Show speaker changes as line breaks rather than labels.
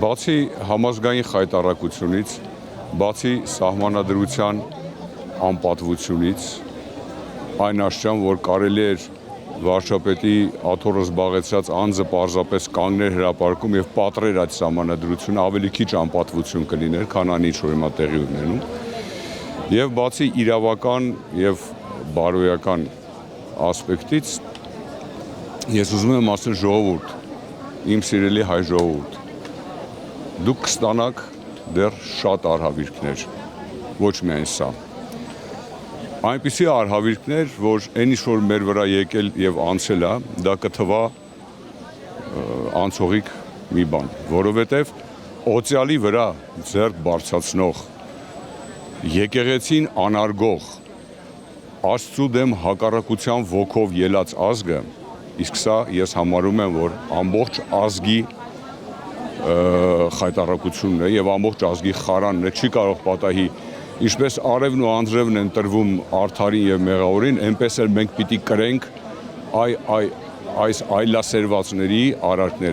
Բացի համազգային խայտառակությունից, բացի սահմանադրության անպատվությունից, այն աշճան, որ կարելի էր վարչապետի աթոռը զբաղեցրած անձը պարզապես կանգներ հրապարակում եւ պատռեր այդ սահմանադրությունը, ավելի քիչ անպատվություն կլիներ, քան այն ինչ որ հիմա տեղի ունենում։ Եվ բացի իրավական եւ բարոյական ասպեկտից, ես ուզում եմ ասել ժողովուրդ, իմ սիրելի հայ ժողովուրդ, դուք կստանաք դեռ շատ արհավիրքներ, ոչ միայն սա։ Այնպիսի արհավիրքներ, որ այն ինչ որ մեր վրա եկել եւ անցել է, դա կթվա անցողիկ մի բան, որովհետեւ օծյալի վրա ձեռք բարձրացնող, եկեղեցին անարգող, Աստծու դեմ հակառակության ոգով ելած ազգը, իսկ սա ես համարում եմ, որ ամբողջ ազգի խայտառակությունն է եւ ամբողջ ազգի խարանն է, չի կարող պատահի Ինչպես արևն ու անձրևն են տրվում արդարին եւ մեղավորին, այնպես էլ մենք պիտի կրենք այս այլասերվածների արարքները։